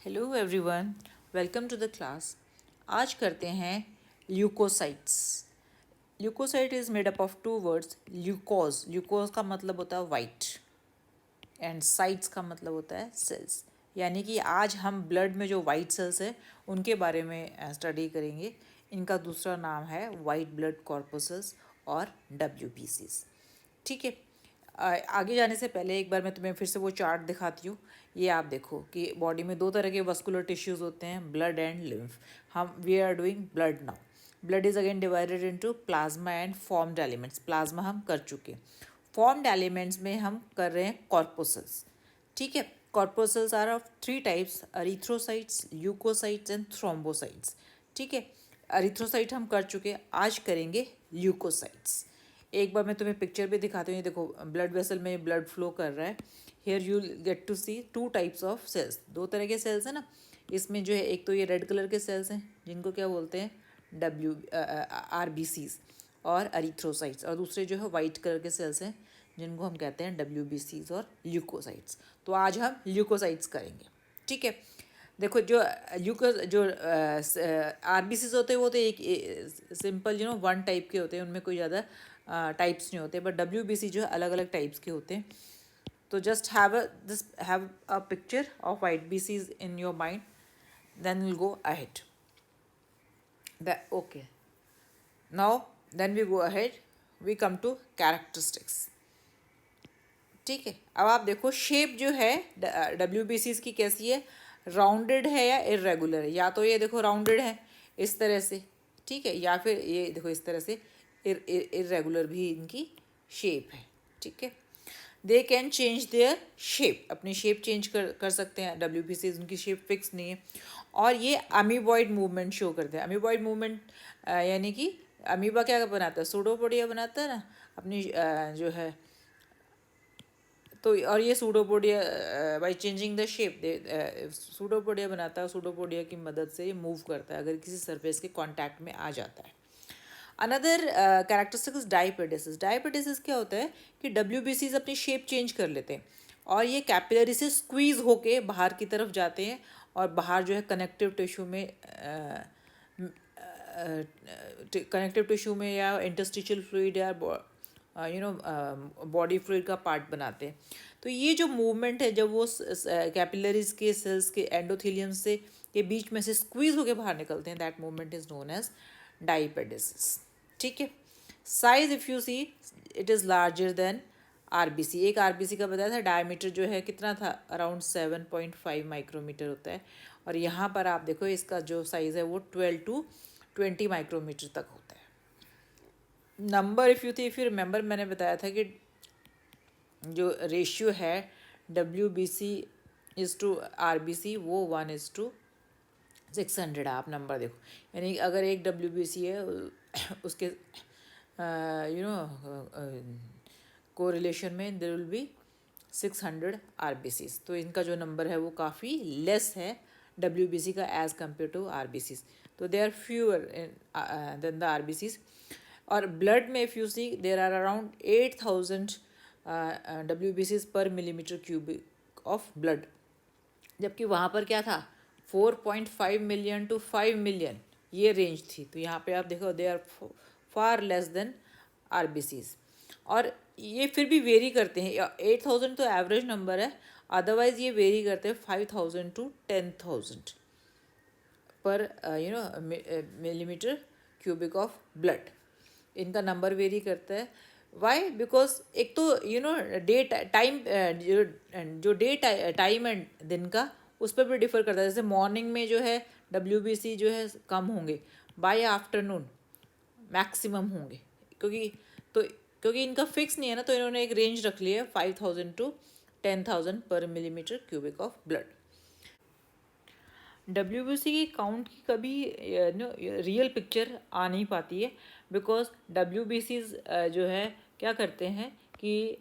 Hello everyone, welcome to the class. आज करते हैं leucocytes. Leucocyte is made up of two words, leucos. Leucos का मतलब होता है वाइट एंड साइट्स का मतलब होता है सेल्स। यानी कि आज हम ब्लड में जो वाइट सेल्स है उनके बारे में स्टडी करेंगे। इनका दूसरा नाम है वाइट ब्लड कॉर्पसेल्स और WBCs। ठीक है। आगे जाने से पहले एक बार मैं तुम्हें फिर से वो चार्ट दिखाती हूँ। ये आप देखो कि बॉडी में दो तरह के वस्कुलर टिश्यूज़ होते हैं, ब्लड एंड लिम्फ। हम we are doing blood now. Blood is again divided into plasma and formed elements. Plasma हम कर चुके, फॉर्म्ड एलिमेंट्स में हम कर रहे हैं कॉर्पोसल्स। ठीक है। Corpuscles are of three types, erythrocytes, leucocytes and thrombocytes. ठीक है। अरिथ्रोसाइट हम कर चुके, आज करेंगे ल्यूकोसाइट्स। एक बार मैं तुम्हें पिक्चर भी दिखाती हूँ। ये देखो, ब्लड वेसल में ब्लड फ्लो कर रहा है। Here you get to see two types of cells. दो तरह के सेल्स हैं ना इसमें, जो है एक तो ये रेड कलर के सेल्स हैं जिनको क्या बोलते हैं, RBCs और अरिथ्रोसाइट्स, और दूसरे जो है वाइट कलर के सेल्स हैं जिनको हम कहते हैं WBCs और ल्यूकोसाइट्स। तो आज हम ल्यूकोसाइट्स करेंगे। ठीक है। देखो, जो ल्यूको जो RBCs होते हैं वो तो एक सिंपल वन टाइप के होते हैं, उनमें कोई ज़्यादा टाइप्स नहीं होते। बट WBC जो है अलग अलग टाइप्स के होते हैं। तो just have a picture of IBCs in your mind, then will go ahead. Okay, now then we go ahead, we come to characteristics. ठीक है। अब आप देखो शेप जो है WBCs की कैसी है, राउंडेड है या इरेगुलर है। या तो ये देखो राउंडेड है इस तरह से, ठीक है, या फिर ये देखो इस तरह से इरेगुलर भी इनकी शेप है। ठीक है। They can change their shape, अपनी शेप चेंज कर सकते हैं। WBCs उनकी शेप फिक्स नहीं है। और ये अमीबॉइड मूवमेंट शो करते हैं। अमीबॉइड मूवमेंट यानी कि अमीबा क्या बनाता है, सूडोपोडिया बनाता है ना अपनी जो है। तो और ये pseudopodia by changing the shape, pseudopodia बनाता है। सूडोपोडिया की मदद से ये मूव करता है अगर किसी सरफेस के कांटेक्ट में आ जाता है। Another characteristic is diapedesis. Diapedesis क्या होता है कि WBCs अपनी शेप चेंज कर लेते हैं और ये कैपिलरी से स्क्वीज होके बाहर की तरफ जाते हैं और बाहर जो है कनेक्टिव टिश्यू में या इंटरस्टिशियल फ्लूइड या बॉडी फ्लूइड का पार्ट बनाते हैं। तो ये जो मूवमेंट है जब वो कैपिलरीज के सेल्स के एंडोथेलियम से के बीच में से स्क्वीज होकर बाहर निकलते हैं, that movement is known as diapedesis. ठीक है। Size if you see, it is larger than RBC। एक RBC का बताया था डायमीटर जो है कितना था, अराउंड 7.5 माइक्रोमीटर होता है। और यहाँ पर आप देखो इसका जो साइज़ है वो 12 to 20 माइक्रोमीटर तक होता है। नंबर इफ़ यू रिमेंबर, मैंने बताया था कि जो रेशियो है WBC इज़ टू RBC वो 1:600। आप नंबर देखो, यानी अगर एक WBC है उसके कोरिलेशन में देयर विल बी 600 RBCs। तो इनका जो नंबर है वो काफ़ी लेस है WBC का एज़ कम्पेयर टू RBCs। तो they are fewer than the RBCs। और ब्लड में if you see there are around 8000 WBCs per millimetre cubic of blood, जबकि वहाँ पर क्या था 4.5 मिलियन to 5 मिलियन ये रेंज थी। तो यहाँ पे आप देखो they are far less than RBCs। और ये फिर भी वेरी करते हैं। 8000 तो एवरेज नंबर है, अदरवाइज ये वेरी करते हैं 5000 to 10,000 पर मिलीमीटर क्यूबिक ऑफ ब्लड। इनका नंबर वेरी करता है। वाई? बिकॉज एक तो डे टाइम, जो डे टाइम एंड दिन का उस पर भी डिफर करता है। जैसे मॉर्निंग में जो है WBC जो है कम होंगे, बाय आफ्टरनून मैक्सिमम होंगे। क्योंकि इनका फिक्स नहीं है ना, तो इन्होंने एक रेंज रख लिया है 5000 to 10,000 पर millimetre cubic of blood. WBC की काउंट की कभी रियल पिक्चर आ नहीं पाती है, बिकॉज WBCs जो है क्या करते हैं कि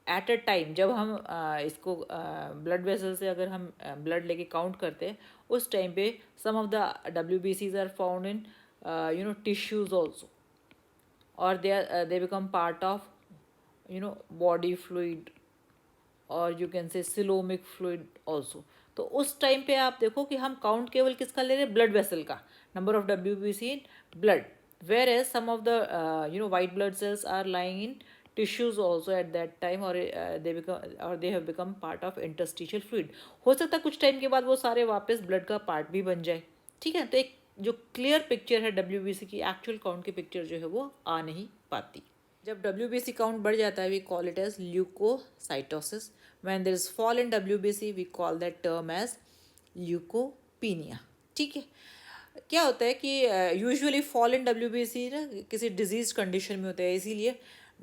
एट अ टाइम जब हम इसको ब्लड वेसल से अगर हम ब्लड लेके काउंट करते हैं, उस टाइम पे some of the WBCs are found in tissues also, और they become part of body fluid, or you can say coelomic fluid also। तो उस टाइम पे आप देखो कि हम काउंट केवल किसका ले रहे हैं, ब्लड वेसल का, number of WBC in blood, whereas some of the white blood cells are lying in tissues also at that time, और they have become part of interstitial fluid. हो सकता है कुछ टाइम के बाद वो सारे वापस ब्लड का पार्ट भी बन जाए। ठीक है, तो एक जो क्लियर पिक्चर है WBC की, एक्चुअल काउंट की पिक्चर जो है वो आ नहीं पाती। जब WBC काउंट बढ़ जाता है, we call it as leucocytosis. When there is fall in WBC, we call that term as leucopenia. ठीक है, क्या होता है कि यूजुअली फॉल इन WBC ना किसी डिजीज कंडीशन में होता है, इसीलिए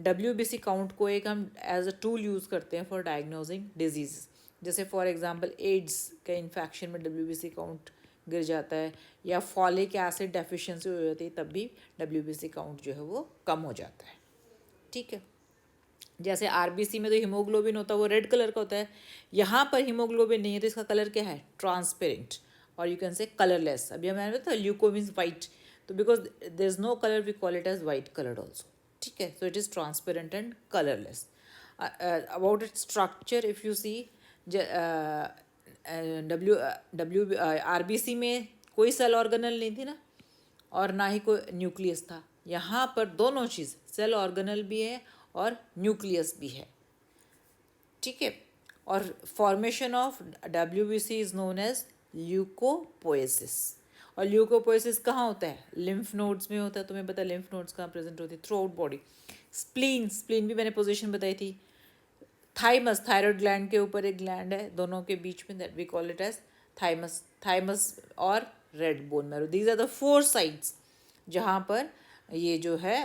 WBC काउंट को एक हम एज अ टूल यूज़ करते हैं फॉर डायग्नोजिंग डिजीज। जैसे फॉर एग्जांपल एड्स के इन्फेक्शन में WBC काउंट गिर जाता है, या फॉलिक एसिड डेफिशिएंसी हो जाती है, तब भी WBC काउंट जो है वो कम हो जाता है। ठीक है, जैसे RBC में तो हीमोग्लोबिन होता है, वो रेड कलर का होता है, यहाँ पर हीमोग्लोबिन नहीं है तो इसका कलर क्या है, ट्रांसपेरेंट, और यू कैन से कलरलेस। अभी हमारे बताया ल्यूको मीन्स वाइट, तो because there is no colour we call it as white coloured also. ठीक है, so it is transparent and colourless. About it structure if you see, RBC में कोई cell organelle नहीं थी ना, और ना ही कोई न्यूक्लियस था। यहाँ पर दोनों चीज़, सेल ऑर्गेनल भी है और न्यूक्लियस भी है। ठीक है, और formation of WBC is known as leucopoiesis. और ल्यूकोपोएसिस कहाँ होता है, लिम्फ नोड्स में होता है। तुम्हें पता है लिम्फ नोड्स कहाँ प्रेजेंट होती है, थ्रू आउट बॉडी। स्प्लीन भी मैंने पोजीशन बताई थी। थाइमस, थायराइड ग्लैंड के ऊपर एक ग्लैंड है, दोनों के बीच में, that we call it as thymus और red bone marrow. These are the 4 sites जहाँ पर ये जो है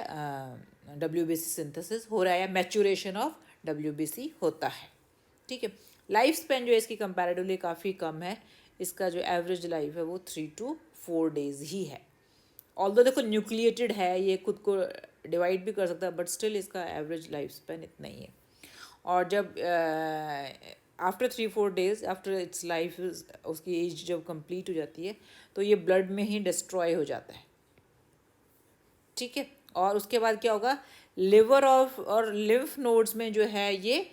WBC सिंथेसिस हो रहा है, या मैच्योरेशन ऑफ WBC होता है। ठीक है, लाइफ स्पेन जो है इसकी कंपैरेटिवली काफ़ी कम है। इसका जो एवरेज लाइफ है वो 3 to 4 डेज ही है। ऑल्दो देखो न्यूक्लिएटेड है, ये खुद को डिवाइड भी कर सकता है, बट स्टिल इसका एवरेज लाइफ स्पेन इतना ही है। और जब after 3-4 days after it's life, उसकी एज जब कंप्लीट हो जाती है, तो ये ब्लड में ही डिस्ट्रॉय हो जाता है। ठीक है, और उसके बाद क्या होगा, लिवर ऑफ और लिम्फ नोड्स में जो है ये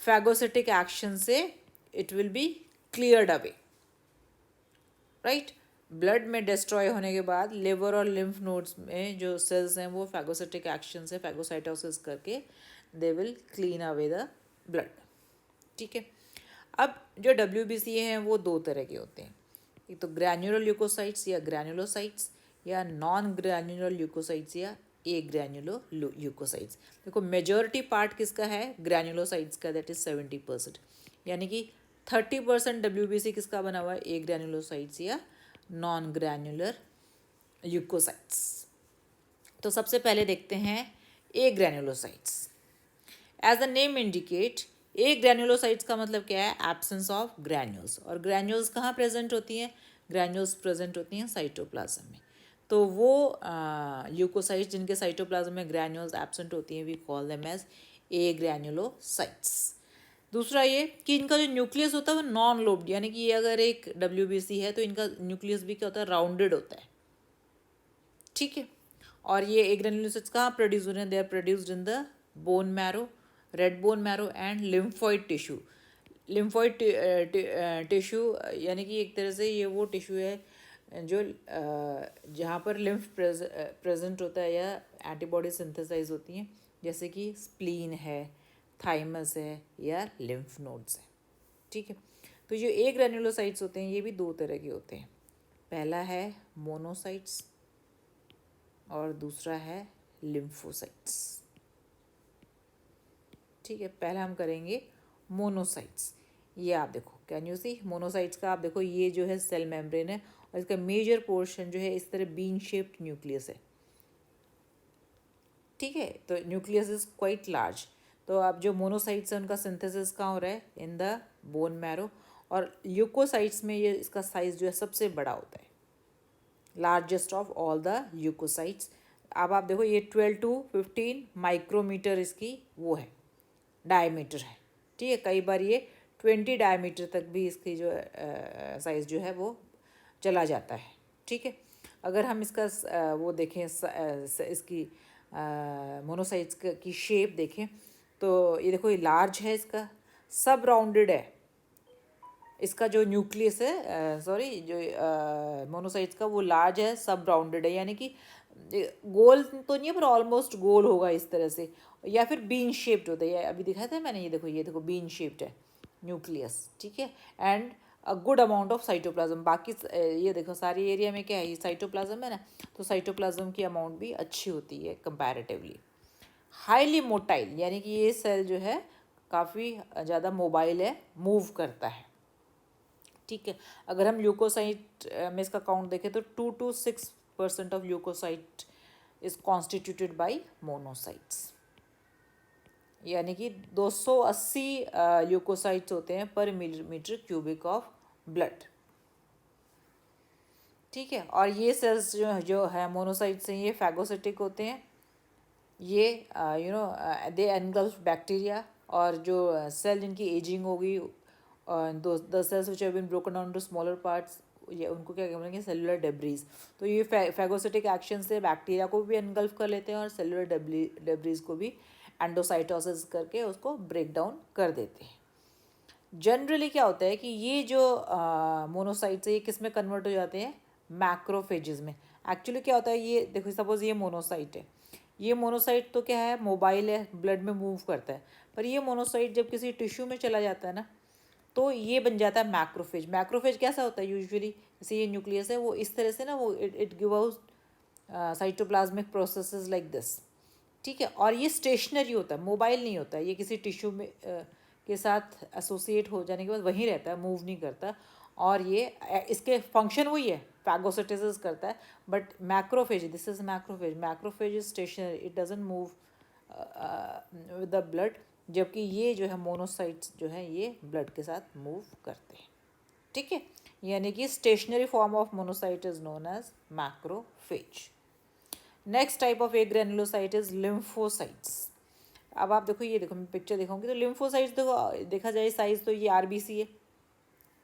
फैगोसिटिक एक्शन से it will be cleared away. Right, blood में डिस्ट्रॉय होने के बाद लिवर और लिम्फ नोड्स में जो सेल्स हैं वो फैगोसिटिक एक्शन से, फैगोसाइटोसिस करके they will clean away the blood. ठीक है, अब जो WBC हैं वो 2 तरह के होते हैं, एक तो ग्रैन्युलर ल्यूकोसाइट्स या ग्रैन्युलोसाइट्स, या नॉन ग्रैन्युलर ल्यूकोसाइट्स या ए ग्रैन्युलो ल्यूकोसाइट्स। देखो मेजॉरिटी पार्ट किसका है, ग्रैन्युलोसाइट्स का, दैट इज 70%, यानी कि 30% WBC किसका बना हुआ है, ए ग्रैन्युलोसाइट्स या नॉन ग्रैन्युलर ल्यूकोसाइट्स। तो सबसे पहले देखते हैं agranulocytes. As the name indicate, agranulocytes का मतलब क्या है, एब्सेंस ऑफ ग्रैन्यूल्स। और ग्रैन्यूल्स कहाँ प्रेजेंट होती हैं, ग्रैन्यूल्स प्रेजेंट होती हैं साइटोप्लाज्म में। तो वो ल्यूकोसाइट्स जिनके साइटोप्लाज्म में ग्रैन्यूल्स एब्सेंट होती हैं, we call them as agranulocytes. दूसरा ये कि इनका जो न्यूक्लियस होता है वो नॉन लोब्ड, यानी कि ये अगर एक WBC है तो इनका न्यूक्लियस भी क्या होता है, राउंडेड होता है। ठीक है, और ये ए ग्रैन्युलोसाइट्स कहाँ प्रोड्यूस हो रहे हैं, they are produced in the bone marrow, red bone marrow and lymphoid tissue. Lymphoid tissue यानी कि एक तरह से ये वो टिश्यू है जो जहाँ पर लिम्फ प्रेजेंट होता है या एंटीबॉडी सिंथेसाइज होती हैं, जैसे कि स्प्लीन है, थाइमस है या लिम्फ नोड्स है। ठीक है, तो जो ए ग्रैन्युलोसाइट्स होते हैं ये भी 2 तरह के होते हैं। पहला है मोनोसाइट्स और दूसरा है लिम्फोसाइट्स। ठीक है, पहले हम करेंगे मोनोसाइट्स। ये आप देखो, कैन यू सी मोनोसाइट्स का, आप देखो ये जो है सेल मेम्ब्रेन है, और इसका मेजर पोर्शन जो है इस तरह बीन शेप्ड न्यूक्लियस है। ठीक है, तो न्यूक्लियस इज क्वाइट लार्ज। तो अब जो मोनोसाइट्स है उनका सिंथेसिस कहाँ हो रहा है, इन द बोन मैरो। और ल्यूकोसाइट्स में ये इसका साइज जो है सबसे बड़ा होता है, largest of all the leucocytes. अब आप देखो ये 12 to 15 माइक्रोमीटर इसकी वो है, डायमीटर है। ठीक है, कई बार ये 20 डायमीटर तक भी इसकी जो साइज़ जो है वो चला जाता है। ठीक है, अगर हम इसका वो देखें इसकी मोनोसाइट्स की शेप देखें, तो ये देखो ये लार्ज है, इसका सब राउंडेड है, इसका जो न्यूक्लियस है, सॉरी, जो मोनोसाइट्स का वो लार्ज है, सब राउंडेड है, यानी कि गोल तो नहीं है पर ऑलमोस्ट गोल होगा इस तरह से, या फिर बीन शेप्ड होता है। अभी दिखाया था मैंने, ये देखो बीन शेप्ड है न्यूक्लियस, ठीक है। And a good amount of cytoplasm, बाकी ये देखो सारी एरिया में क्या है, ये साइटोप्लाज्म है ना, तो साइटोप्लाज्म की अमाउंट भी अच्छी होती है कंपैरेटिवली। हाईली मोटाइल, यानी कि ये सेल जो है काफ़ी ज़्यादा मोबाइल है, मूव करता है, ठीक है। अगर हम ल्यूकोसाइट में इसका काउंट देखें तो 2 to 6% of leucocyte is constituted by monocytes, यानी कि 280 ल्यूकोसाइट्स होते हैं पर मिलीमीटर क्यूबिक ऑफ ब्लड, ठीक है। और ये सेल्स जो है मोनोसाइट्स हैं, ये फैगोसिटिक होते हैं, ये दे एनगल्फ बैक्टीरिया, और जो सेल जिनकी एजिंग होगी, the cells which have been broken down to smaller parts, ये उनको क्या बोलेंगे, सेलुलर डेब्रीज। तो ये फैगोसिटिक एक्शन से बैक्टीरिया को भी एनगल्फ कर लेते हैं और सेलुलर डेब्रीज को भी एंडोसाइटोसिस करके उसको ब्रेक डाउन कर देते हैं। जनरली क्या होता है कि ये जो मोनोसाइट्स है, ये किस में कन्वर्ट हो जाते हैं, मैक्रोफेजेस में। एक्चुअली क्या होता है, ये देखो सपोज ये मोनोसाइट है, ये मोनोसाइट तो क्या है, मोबाइल है, ब्लड में मूव करता है, पर ये मोनोसाइट जब किसी टिश्यू में चला जाता है ना, तो ये बन जाता है मैक्रोफेज। मैक्रोफेज कैसा होता है यूजुअली, जैसे ये न्यूक्लियस है, वो इस तरह से ना, वो it give out cytoplasmic processes like this, ठीक है। और ये स्टेशनरी होता है, मोबाइल नहीं होता है, ये किसी टिश्यू में के साथ एसोसिएट हो जाने के बाद वहीं रहता है, मूव नहीं करता। और ये इसके फंक्शन वही है, फैगोसिटोसिस करता है, but macrophage, this is macrophage, macrophage is stationary, it doesn't move with the blood, जबकि ये जो है मोनोसाइट्स जो है ये ब्लड के साथ मूव करते हैं, ठीक है। यानी कि stationary form of monocyte is known as macrophage. Next type of agranulocyte is lymphocytes. अब आप देखो, ये देखो मैं पिक्चर दिखाऊंगी, तो लिम्फोसाइट्स देखो, देखा जाए साइज तो ये आरबीसी है,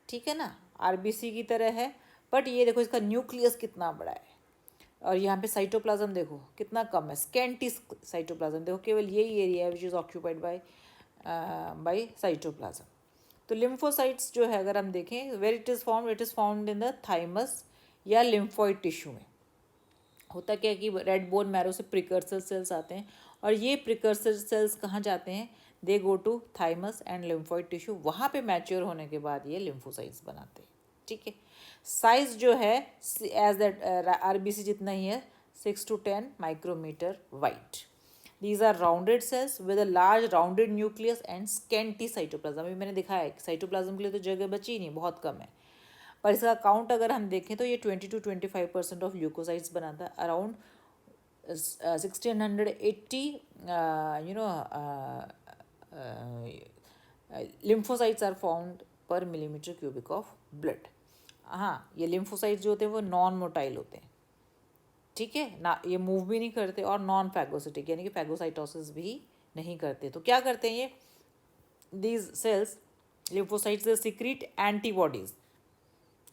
ठीक है ना, आरबीसी की तरह है, बट ये देखो इसका न्यूक्लियस कितना बड़ा है, और यहाँ पे साइटोप्लाज्म देखो कितना कम है, स्कैंटी साइटोप्लाज्म, देखो केवल यही एरिया है which is occupied by cytoplasm. तो लिम्फोसाइट्स जो है अगर हम देखें, where it is found in the thymus या लिम्फोइड टिश्यू में। होता क्या है कि रेड बोन मैरो से प्रिकर्सर सेल्स आते हैं, और ये प्रिकर्सर सेल्स कहाँ जाते हैं, they go to thymus and lymphoid tissue, वहाँ पे मैच्योर होने के बाद ये लिम्फोसाइट्स बनाते हैं, ठीक है। साइज जो है एज दैट आरबीसी जितना ही है, 6 to 10 micrometre wide. These are rounded cells with a large rounded nucleus and scanty cytoplasm. अभी मैंने दिखाया है साइटोप्लाज्म के लिए तो जगह बची ही नहीं, बहुत कम है, पर इसका काउंट अगर हम देखें तो ये 20 to 25% ऑफ ल्यूकोसाइट्स बनाता है। अराउंड 1680 लिम्फोसाइट्स आर फाउंड पर मिलीमीटर क्यूबिक ऑफ ब्लड। हाँ, ये लिम्फोसाइट्स जो होते हैं वो नॉन मोटाइल होते हैं, ठीक है ना, ये मूव भी नहीं करते, और नॉन फैगोसिटिक, यानी कि फैगोसाइटोसिस भी नहीं करते। तो क्या करते हैं ये, these cells lymphocytes secret antibodies,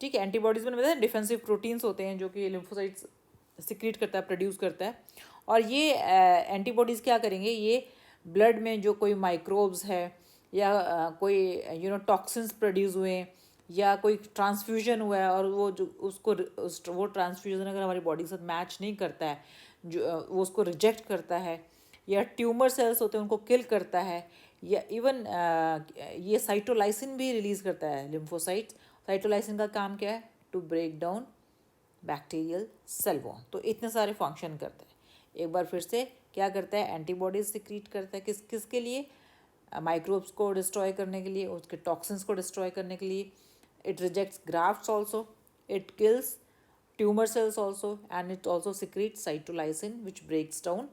ठीक है। एंटीबॉडीज में बताया डिफेंसिव प्रोटीन्स होते हैं जो कि लिम्फोसाइट्स सिक्रीट करता है, प्रोड्यूस करता है, और ये एंटीबॉडीज़ क्या करेंगे, ये ब्लड में जो कोई माइक्रोब्स है, या कोई टॉक्सिन्स प्रोड्यूस हुए, या कोई ट्रांसफ्यूजन हुआ है, और वो जो वो ट्रांसफ्यूजन अगर हमारी बॉडी के साथ मैच नहीं करता है, जो वो उसको रिजेक्ट करता है, या ट्यूमर सेल्स होते हैं उनको किल करता है, या इवन ये साइटोलाइसिन भी रिलीज़ करता है लिम्फोसाइट्स। साइटोलाइसिन का काम क्या है, to break down bacterial cell wall. तो इतने सारे फंक्शन करते हैं। एक बार फिर से क्या करता है, एंटीबॉडीज सिक्रीट करता है, किस के लिए, माइक्रोब्स को डिस्ट्रॉय करने के लिए, उसके टॉक्सिन्स को डिस्ट्रॉय करने के लिए। It rejects grafts also, it kills tumour cells also, and it also secrete cytolysin which breaks down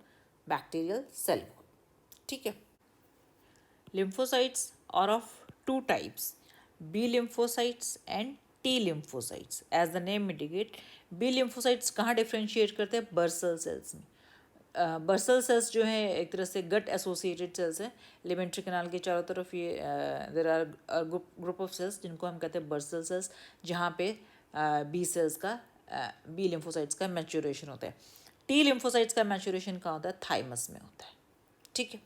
bacterial cell wall, ठीक है। Lymphocytes are of two types, B lymphocytes and T lymphocytes. As the name indicate, B lymphocytes कहाँ differentiate करते हैं, bursal cells में। Bursal cells जो हैं एक तरह से गट एसोसिएटेड सेल्स हैं, एलिमेंट्री कैनाल के चारों तरफ ये there are group of cells जिनको हम कहते हैं बर्सल सेल्स, जहाँ पे बी सेल्स का बी लिम्फोसाइट्स का मैच्योरेशन होता है। टी लिम्फोसाइट्स का मैच्योरेशन कहाँ होता है, थाइमस में होता है, ठीक है।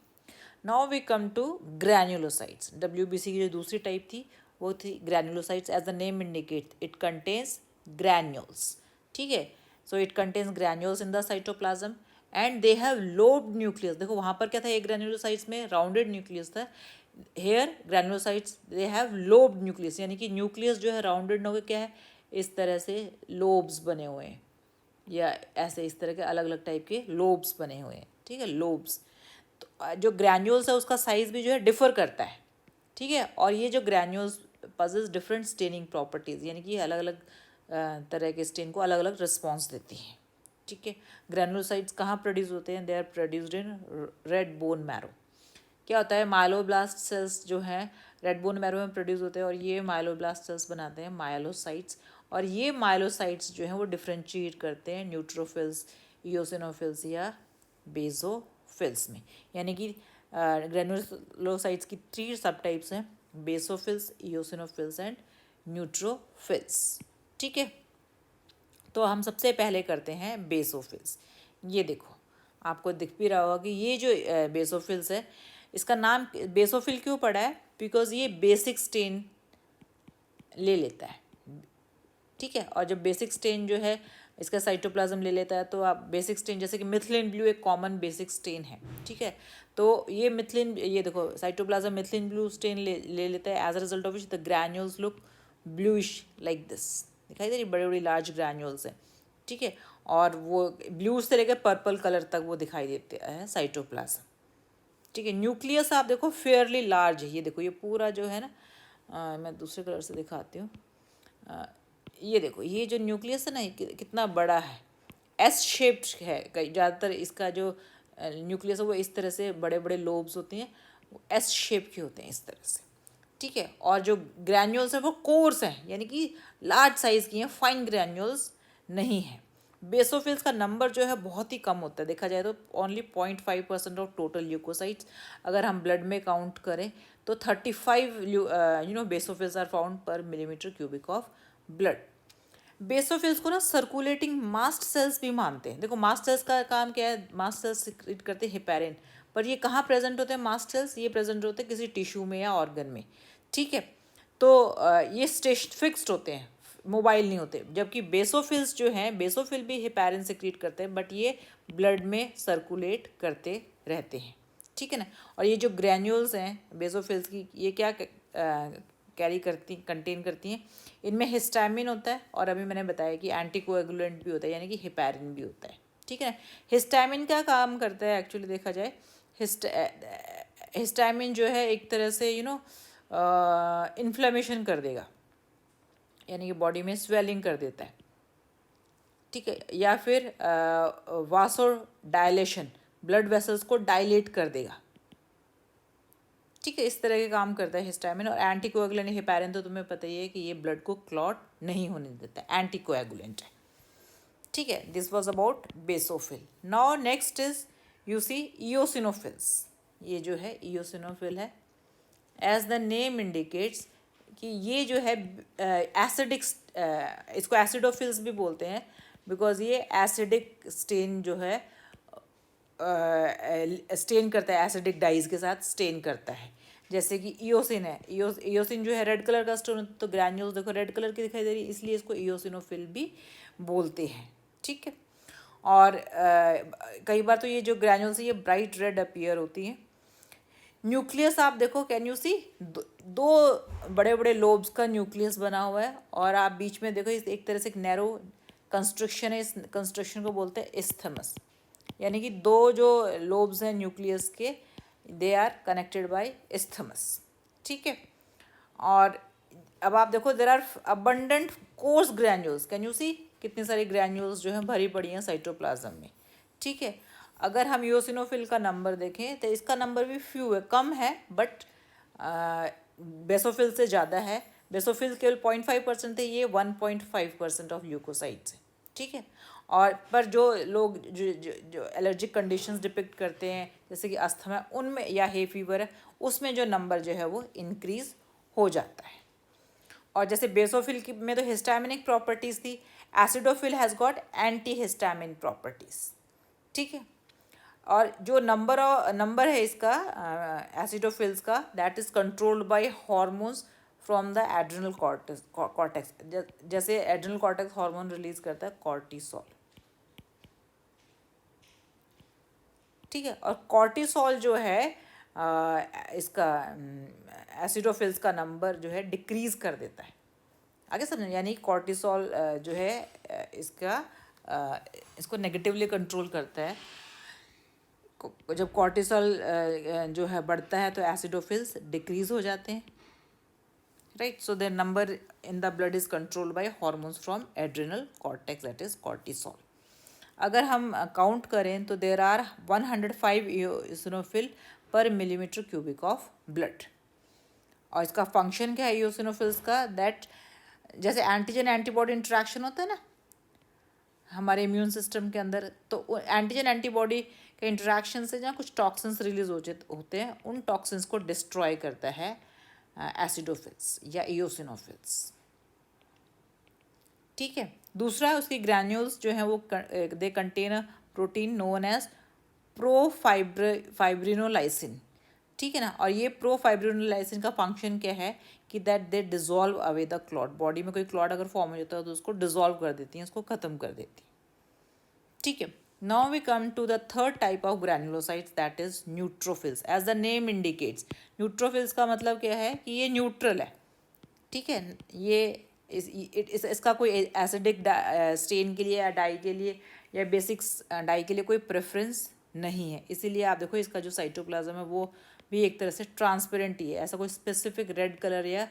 Now we come to granulocytes. WBC की जो दूसरी टाइप थी वो थी granulocytes. As the name indicate it contains granules. ठीक है, so it contains granules in the cytoplasm and they have lobed nucleus. देखो वहाँ पर क्या था, एक ग्रैनुलोसाइट्स में राउंडेड न्यूक्लियस था. Here granulocytes they have lobed nucleus, यानी कि न्यूक्लियस जो है राउंडेड ना हो, क्या है, इस तरह से लोब्स बने हुए हैं, या ऐसे इस तरह के अलग अलग टाइप के लोब्स बने हुए हैं. ठीक है, लोब्स. तो जो ग्रैन्यूल्स है उसका साइज़ भी जो है डिफ़र करता है. ठीक है, और ये जो granules possess different staining properties, यानी कि अलग अलग तरह के स्टेन को अलग अलग रिस्पॉन्स देती हैं. ठीक है, ग्रैनुलोसाइट्स कहाँ प्रोड्यूस होते हैं? They are produced in red bone marrow. क्या होता है, माइलोब्लास्ट सेल्स जो हैं रेड बोन मैरो में प्रोड्यूस होते हैं, और ये माइलोब्लास्ट सेल्स बनाते हैं माइलोसाइट्स. और ये माइलोसाइट्स जो हैं वो डिफ्रेंशिएट करते हैं न्यूट्रोफिल्स, इयोसिनोफिल्स या बेसोफिल्स में. यानी कि ग्रैनुलोसाइट्स की 3 सब टाइप्स हैं: बेसोफिल्स, इयोसिनोफिल्स एंड न्यूट्रोफिल्स. ठीक है, तो हम सबसे पहले करते हैं बेसोफिल्स. ये देखो, आपको दिख भी रहा होगा कि ये जो बेसोफिल्स है, इसका नाम बेसोफिल क्यों पड़ा है? बिकॉज ये बेसिक स्टेन ले लेता है. ठीक है, और जब बेसिक स्टेन जो है इसका साइटोप्लाज्म ले लेता है, तो आप बेसिक स्टेन, जैसे कि मिथिलिन ब्लू एक कॉमन बेसिक स्टेन है. ठीक है, तो ये मिथिलिन, ये देखो साइटोप्लाज्म मिथिलिन ब्लू स्टेन ले लेता है, as a result of which the granules look bluish like this. दिखाई दे रही, बड़ी बड़ी लार्ज ग्रैन्यूल्स हैं. ठीक है, और वो ब्लू से लेकर पर्पल कलर तक वो दिखाई देते हैं साइटोप्लाज्म. ठीक है, न्यूक्लियस आप देखो फेयरली लार्ज है. ये देखो, ये पूरा जो है ना, मैं दूसरे कलर से दिखाती हूँ. ये देखो, ये जो न्यूक्लियस है ना, कितना बड़ा है, एस शेप्ड है. कई ज़्यादातर इसका जो न्यूक्लियस है वो इस तरह से बड़े बड़े लोब्स होते हैं, वो एस शेप के होते हैं इस तरह से. ठीक है, और जो ग्रैन्यूल्स है वो कोर्स हैं, यानी कि लार्ज साइज़ की हैं, फाइन ग्रैन्यूल्स नहीं है. बेसोफिल्स का नंबर जो है बहुत ही कम होता है, देखा जाए तो ओनली 0.5% ऑफ टोटल ल्यूकोसाइट्स. अगर हम ब्लड में काउंट करें तो 35 बेसोफिल्स आर फाउंड पर millimetre cubic of blood. Basophils को ना सर्कुलेटिंग मास्ट सेल्स भी मानते हैं. देखो मास्ट सेल्स का काम क्या है, मास्ट सेल्स सिक्रीट करते हैं हेपेरिन. पर ये कहाँ प्रेजेंट होते हैं मास्ट सेल्स? ये प्रेजेंट होते हैं किसी टिश्यू में या ऑर्गन में. ठीक है, तो ये फिक्स्ड होते हैं, मोबाइल नहीं होते. जबकि बेसोफिल्स जो हैं, बेसोफिल भी हेपेरिन सिक्रीट करते हैं, बट ये ब्लड में सर्कुलेट करते रहते हैं. ठीक है ना. और ये जो ग्रैन्यूल्स हैं बेसोफिल्स की, ये क्या कंटेन करती हैं? इनमें हिस्टामिन होता है, और अभी मैंने बताया कि एंटीकोएगुलेंट भी होता है, यानी कि हेपेरिन भी होता है. ठीक है ना. हिस्टामिन क्या काम करता है एक्चुअली देखा जाए? हिस्टामिन जो है एक तरह से इन्फ्लेमेशन कर देगा, यानी कि बॉडी में स्वेलिंग कर देता है. ठीक है, या फिर वासो डायलेशन, ब्लड वेसल्स को डायलेट कर देगा. ठीक है, इस तरह के काम करता है हिस्टामिन. और एंटीकोएगुलेंट हेपेरिन तो तुम्हें पता ही है कि ये ब्लड को क्लॉट नहीं होने देता है, एंटीकोएगुलेंट है. ठीक है, this was about basophil. Now next is you see eosinophils. ये जो है इयोसिनोफिल है. एज द नेम इंडिकेट्स कि ये जो है एसिडिक, इसको एसिडोफिल्स भी बोलते हैं, बिकॉज ये एसिडिक स्टेन जो है स्टेन करता है, एसिडिक डाइज के साथ स्टेन करता है. जैसे कि इयोसिन है, इयोसिन जो है रेड कलर का स्टोन, तो ग्रैन्यूल्स देखो रेड कलर की दिखाई दे रही है, इसलिए इसको इयोसिनोफिल भी बोलते हैं. ठीक है, और कई बार तो ये जो ग्रैन्यूल्स है ये ब्राइट रेड अपीयर होती हैं. न्यूक्लियस आप देखो, कैन यू सी, दो बड़े बड़े लोब्स का न्यूक्लियस बना हुआ है, और आप बीच में देखो एक तरह से एक नैरो कंस्ट्रक्शन है. इस कंस्ट्रक्शन को बोलते हैं इस्थमस, यानी कि दो जो लोब्स हैं न्यूक्लियस के, they are connected by isthmus. ठीक है, और अब आप देखो there are abundant coarse granules. Can you see, कितनी सारी ग्रैन्यूल्स जो हैं भरी पड़ी हैं साइटोप्लाज्म में. ठीक है, अगर हम इयोसिनोफिल का नंबर देखें तो इसका नंबर भी फ्यू है, कम है, बट बेसोफिल से ज़्यादा है. बेसोफिल केवल 0.5% थे, ये 1.5% ऑफ ल्यूकोसाइट्स है. ठीक है, और पर जो लोग जो एलर्जिक कंडीशंस डिपिक्ट करते हैं, जैसे कि अस्थमा, उनमें या हे फीवर है, उसमें जो नंबर जो है वो इंक्रीज हो जाता है. और जैसे बेसोफिल की में तो हिस्टामिनिक प्रॉपर्टीज़ थी, acidophil has got anti histamine properties. ठीक है, और जो नंबर है इसका एसिडोफिल्स का, that is controlled by hormones from the adrenal cortex. जैसे एड्रिनल कॉर्टेक्स हार्मोन रिलीज करता है कॉर्टिसोल, ठीक है। और कॉर्टिसोल जो है इसका एसिडोफिल्स का नंबर जो है डिक्रीज कर देता है। आगे समझें, यानी कॉर्टिसोल जो है इसको नेगेटिवली कंट्रोल करता है। जब कॉर्टिसोल जो है बढ़ता है तो एसिडोफिल्स डिक्रीज हो जाते हैं, right. So their number in the blood is controlled by hormones from adrenal cortex, that is cortisol. अगर हम काउंट करें तो there are 105 eosinophil per millimetre cubic of blood. और इसका फंक्शन क्या है इओसिनोफिल्स का, दैट जैसे एंटीजन एंटीबॉडी इंटरेक्शन होता है ना हमारे इम्यून सिस्टम के अंदर, तो एंटीजन एंटीबॉडी के इंटरेक्शन से जहाँ कुछ टॉक्सिन्स रिलीज होते हैं, उन टॉक्सिन्स को डिस्ट्रॉय करता है एसिडोफिल्स या इओसिनोफिल्स, ठीक है। दूसरा उसकी ग्रैन्यूल्स जो हैं वो they contain a protein known as profibrinolysin, ठीक है ना। और ये प्रोफाइब्रिनोलाइसिन का फंक्शन क्या है कि that they dissolve away the clot. Body में कोई क्लॉट अगर फॉर्म हो जाता है तो उसको डिजोल्व कर देती हैं, उसको ख़त्म कर देती है, ठीक है। Now we come to the third type of granulocytes, that is neutrophils. As the name indicates, neutrophils का मतलब क्या है कि ये न्यूट्रल है, ठीक है। ये इसका कोई एसिडिक स्टेन के लिए या डाई के लिए या बेसिक्स डाई के लिए कोई प्रेफरेंस नहीं है। इसीलिए आप देखो इसका जो साइटोप्लाज्म है वो भी एक तरह से ट्रांसपेरेंट ही है। ऐसा कोई स्पेसिफिक रेड कलर या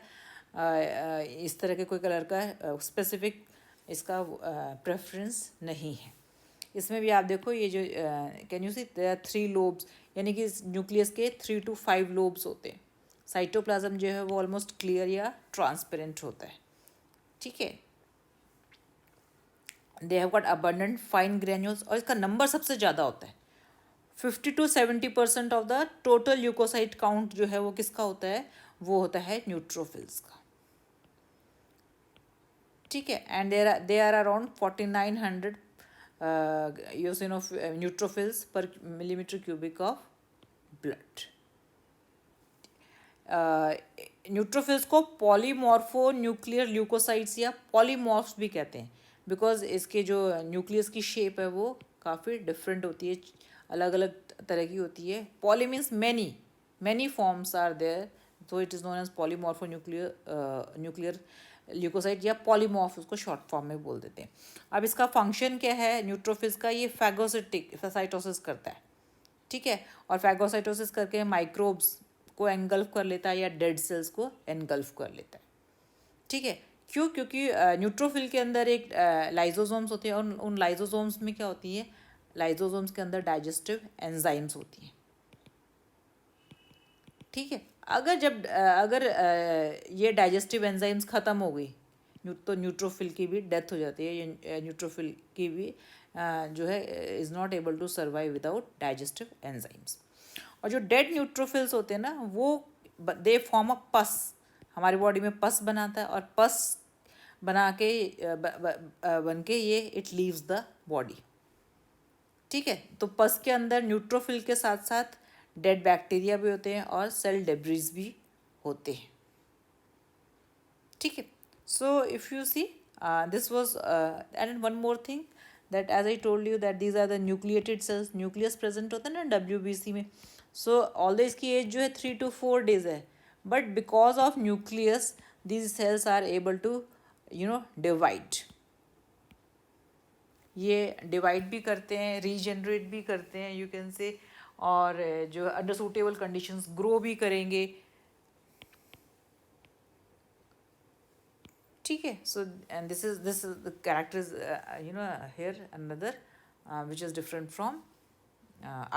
इस तरह के कोई कलर का स्पेसिफिक इसका प्रेफरेंस नहीं है। इसमें भी आप देखो ये जो can you see there are 3 lobes, यानी कि न्यूक्लियस के 3 to 5 लोब्स होते हैं। साइटोप्लाज्म जो है वो ऑलमोस्ट क्लियर या ट्रांसपेरेंट होता है, ठीक है। They have got abundant fine granules, और इसका नंबर सबसे ज़्यादा होता है। 50 to 70% of the total leucocyte count जो है वो किसका होता है, वो होता है न्यूट्रोफिल्स का, ठीक है। And they are around 4900 neutrophils per millimetre cubic of blood. Neutrophils को पॉलीमॉर्फो न्यूक्लियर ल्यूकोसाइट्स या पॉलीमॉर्फ्स भी कहते हैं, बिकॉज इसके जो न्यूक्लियस की शेप है वो काफ़ी डिफरेंट होती है, अलग अलग तरह की होती है। Poly means many forms are there, तो it is known as polymorphonuclear leukocyte या पॉलीमॉर्फ, उसको शॉर्ट फॉर्म में बोल देते हैं। अब इसका फंक्शन क्या है न्यूट्रोफिल्स का, ये फैगोसाइटोसिस करता है, ठीक है। और फैगोसाइटोसिस करके माइक्रोब्स को एनगल्फ कर लेता है या डेड सेल्स को एनगल्फ कर लेता है, ठीक है। क्यों? क्योंकि न्यूट्रोफिल के अंदर एक लाइजोसोम्स होते हैं, और उन लाइजोसोम्स में क्या होती है, लाइजोसोम्स के अंदर डाइजेस्टिव एंजाइम्स होती हैं, ठीक है। अगर ये डाइजेस्टिव एंजाइम्स ख़त्म हो गई तो न्यूट्रोफिल की भी डेथ हो जाती है। ये न्यूट्रोफिल की भी जो है is not able to survive without digestive enzymes. और जो डेड न्यूट्रोफिल्स होते हैं ना वो दे फॉर्म अ पस, हमारी बॉडी में पस बनाता है, और पस बना के बन के ये इट लीव्स द बॉडी, ठीक है। तो पस के अंदर न्यूट्रोफिल के साथ साथ डेड बैक्टीरिया भी होते हैं और सेल डेब्रिज भी होते हैं, ठीक है। So if you see this was and one more thing that as I told you that these are the nucleated cells, nucleus present होता है ना WBC में। सो ऑल्दो इसकी एज जो है 3 to 4 days है, but because of nucleus these cells are able to divide, ये divide भी करते हैं, रीजनरेट भी करते हैं, यू कैन से, और जो अंडर सूटेबल कंडीशंस ग्रो भी करेंगे, ठीक है। So and this is the character is here another which is different from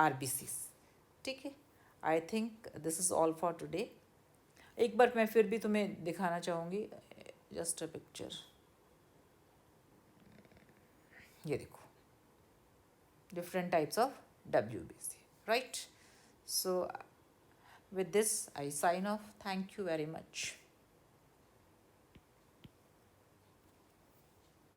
RBCs, ठीक है। I think this is all for today. एक बार मैं फिर भी तुम्हें दिखाना चाहूँगी जस्ट अ पिक्चर, ये देखो different types of WBC, right? So with this I sign off. Thank you very much.